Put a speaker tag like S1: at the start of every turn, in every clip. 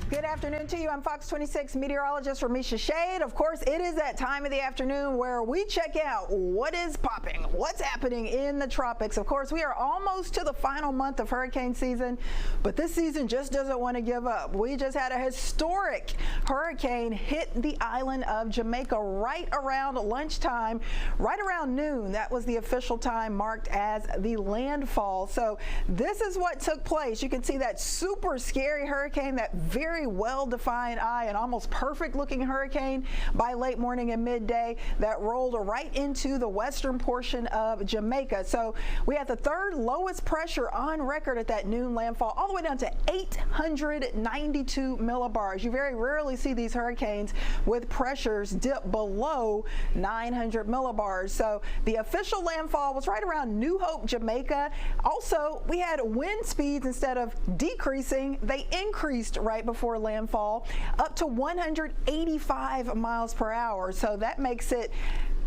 S1: Good afternoon to you. I'm Fox 26 meteorologist Ramisha Shade. Of course, it is that time of the afternoon where we check out what is popping, what's happening in the tropics. Of course, we are almost to the final month of hurricane season, but this season just doesn't want to give up. We just had a historic hurricane hit the island of Jamaica right around lunchtime, right around noon. That was the official time marked as the landfall. So this is what took place. You can see that super scary hurricane, that very well-defined eye, and almost perfect-looking hurricane by late morning and midday that rolled right into the western portion of Jamaica. So we had the third lowest pressure on record at that noon landfall, all the way down to 892 millibars. You very rarely see these hurricanes with pressures dip below 900 millibars. So the official landfall was right around New Hope, Jamaica. Also, we had wind speeds, instead of decreasing, they increased right before landfall up to 185 miles per hour. So that makes it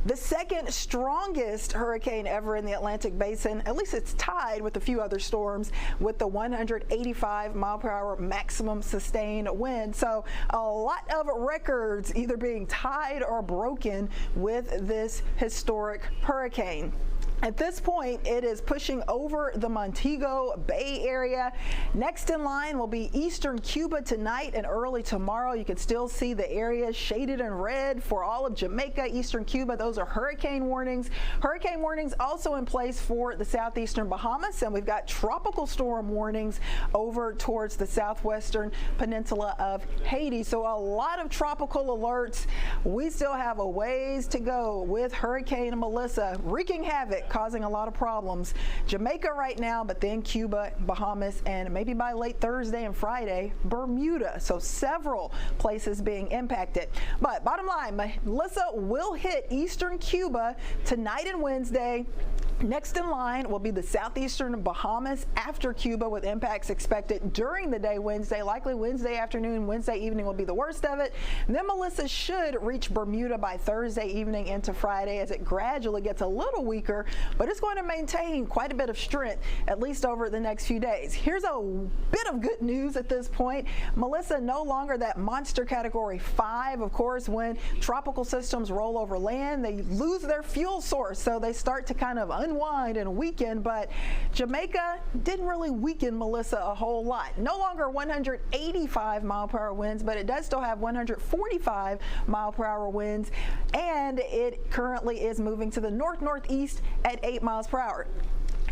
S1: the second strongest hurricane ever in the Atlantic Basin. At least it's tied with a few other storms with the 185 mile per hour maximum sustained wind. So a lot of records either being tied or broken with this historic hurricane. At this point, it is pushing over the Montego Bay area. Next in line will be eastern Cuba tonight and early tomorrow. You can still see the areas shaded in red for all of Jamaica, eastern Cuba. Those are hurricane warnings. Hurricane warnings also in place for the southeastern Bahamas, and we've got tropical storm warnings over towards the southwestern peninsula of Haiti. So a lot of tropical alerts. We still have a ways to go with Hurricane Melissa wreaking havoc, causing a lot of problems. Jamaica right now, but then Cuba, Bahamas, and maybe by late Thursday and Friday, Bermuda. So several places being impacted. But bottom line, Melissa will hit eastern Cuba tonight and Wednesday. Next in line will be the southeastern Bahamas after Cuba, with impacts expected during the day Wednesday. Likely Wednesday afternoon, Wednesday evening will be the worst of it. And then Melissa should reach Bermuda by Thursday evening into Friday as it gradually gets a little weaker, but it's going to maintain quite a bit of strength, at least over the next few days. Here's a bit of good news at this point. Melissa no longer that monster category 5. Of course, when tropical systems roll over land, they lose their fuel source, so they start to kind of unwind and weaken, but Jamaica didn't really weaken Melissa a whole lot. No longer 185 mile per hour winds, but it does still have 145 mile per hour winds, and it currently is moving to the north-northeast at 8 miles per hour.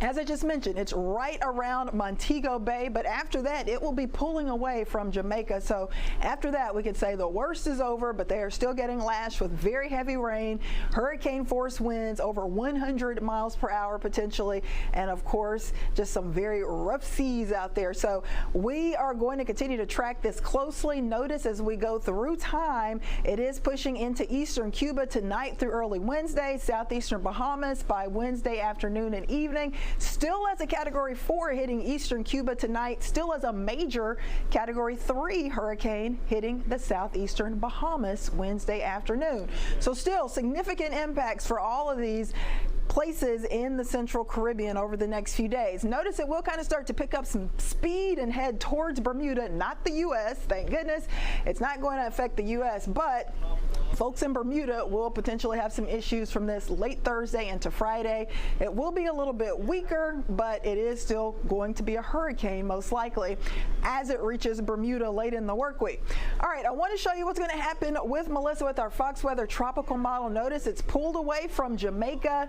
S1: As I just mentioned, it's right around Montego Bay, but after that, it will be pulling away from Jamaica. So after that, we could say the worst is over, but they are still getting lashed with very heavy rain, hurricane force winds over 100 miles per hour potentially, and of course, just some very rough seas out there. So we are going to continue to track this closely. Notice as we go through time, it is pushing into eastern Cuba tonight through early Wednesday, southeastern Bahamas by Wednesday afternoon and evening. Still as a category 4 hitting eastern Cuba tonight, still as a major category 3 hurricane hitting the southeastern Bahamas Wednesday afternoon. So still significant impacts for all of these places in the central Caribbean over the next few days. Notice it will kind of start to pick up some speed and head towards Bermuda, not the U.S. Thank goodness it's not going to affect the U.S., but folks in Bermuda will potentially have some issues from this late Thursday into Friday. It will be a little bit weaker, but it is still going to be a hurricane most likely as it reaches Bermuda late in the work week. All right, I want to show you what's going to happen with Melissa with our Fox Weather tropical model. Notice it's pulled away from Jamaica,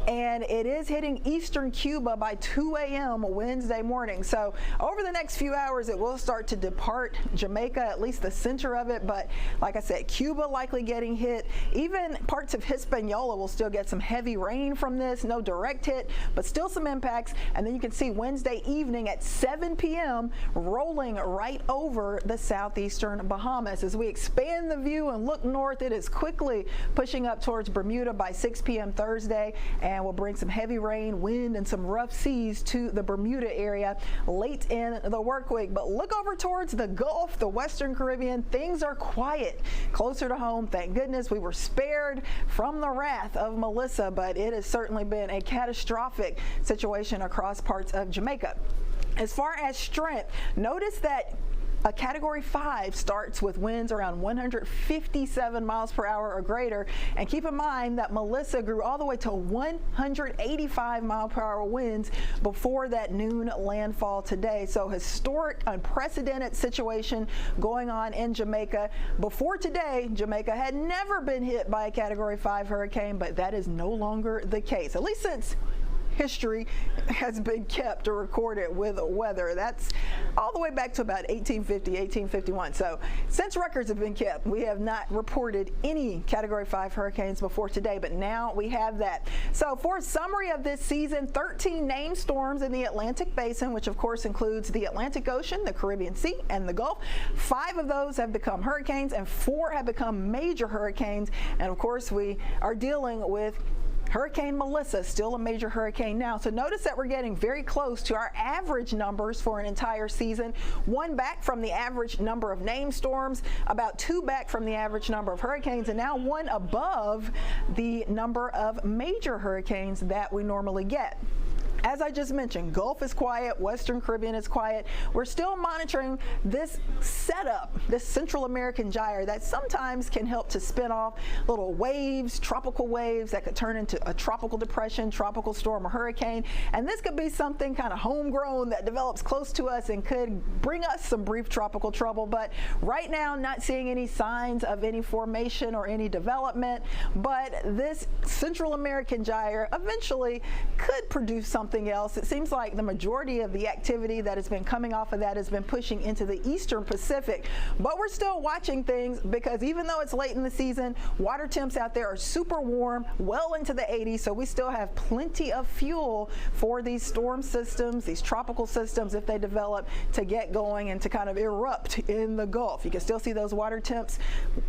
S1: and it is hitting eastern Cuba by 2 a.m. Wednesday morning. So over the next few hours, it will start to depart Jamaica, at least the center of it. But like I said, Cuba likely getting hit. Even parts of Hispaniola will still get some heavy rain from this. No direct hit, but still some impacts. And then you can see Wednesday evening at 7 p.m. rolling right over the southeastern Bahamas. As we expand the view and look north, it is quickly pushing up towards Bermuda by 6 p.m. Thursday, and will bring some heavy rain, wind, and some rough seas to the Bermuda area late in the work week. But look over towards the Gulf, the Western Caribbean. Things are quiet closer to home. Thank goodness we were spared from the wrath of Melissa, but it has certainly been a catastrophic situation across parts of Jamaica. As far as strength, notice that A Category 5 starts with winds around 157 miles per hour or greater. And keep in mind that Melissa grew all the way to 185 mile per hour winds before that noon landfall today. So historic, unprecedented situation going on in Jamaica. Before today, Jamaica had never been hit by a Category 5 hurricane, but that is no longer the case, at least since history has been kept or recorded with weather. That's all the way back to about 1850, 1851. So since records have been kept, we have not reported any Category 5 hurricanes before today, but now we have that. So for a summary of this season, 13 named storms in the Atlantic Basin, which of course includes the Atlantic Ocean, the Caribbean Sea, and the Gulf. 5 of those have become hurricanes and 4 have become major hurricanes. And of course, we are dealing with Hurricane Melissa, still a major hurricane now. So notice that we're getting very close to our average numbers for an entire season. 1 back from the average number of named storms, about 2 back from the average number of hurricanes, and now 1 above the number of major hurricanes that we normally get. As I just mentioned, Gulf is quiet, Western Caribbean is quiet. We're still monitoring this setup, this Central American gyre that sometimes can help to spin off little waves, tropical waves that could turn into a tropical depression, tropical storm, or hurricane. And this could be something kind of homegrown that develops close to us and could bring us some brief tropical trouble. But right now, not seeing any signs of any formation or any development. But this Central American gyre eventually could produce something else. It seems like the majority of the activity that has been coming off of that has been pushing into the Eastern Pacific. But we're still watching things because even though it's late in the season, water temps out there are super warm, well into the 80s, so we still have plenty of fuel for these storm systems, these tropical systems, if they develop, to get going and to kind of erupt in the Gulf. You can still see those water temps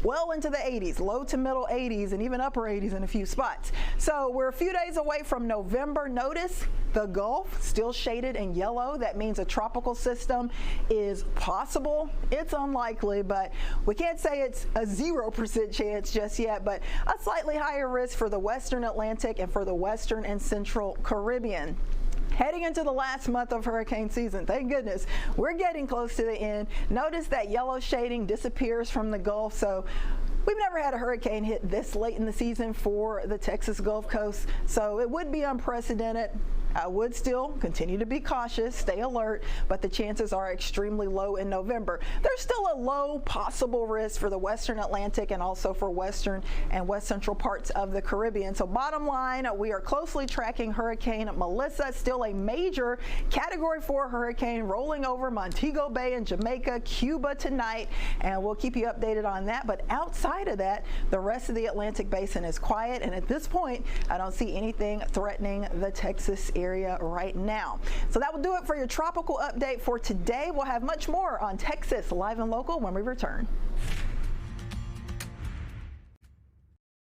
S1: well into the 80s, low to middle 80s, and even upper 80s in a few spots. So we're a few days away from November. Notice the Gulf still shaded in yellow. That means a tropical system is possible. It's unlikely, but we can't say it's a 0% chance just yet, but a slightly higher risk for the Western Atlantic and for the Western and Central Caribbean. Heading into the last month of hurricane season, thank goodness, we're getting close to the end. Notice that yellow shading disappears from the Gulf, so we've never had a hurricane hit this late in the season for the Texas Gulf Coast, so it would be unprecedented. I would still continue to be cautious, stay alert, but the chances are extremely low in November. There's still a low possible risk for the Western Atlantic and also for Western and West Central parts of the Caribbean. So bottom line, we are closely tracking Hurricane Melissa, still a major Category 4 hurricane rolling over Montego Bay in Jamaica, Cuba tonight, and we'll keep you updated on that. But outside of that, the rest of the Atlantic Basin is quiet, and at this point, I don't see anything threatening the Texas area right now. So that will do it for your tropical update for today. We'll have much more on Texas Live and Local when we return.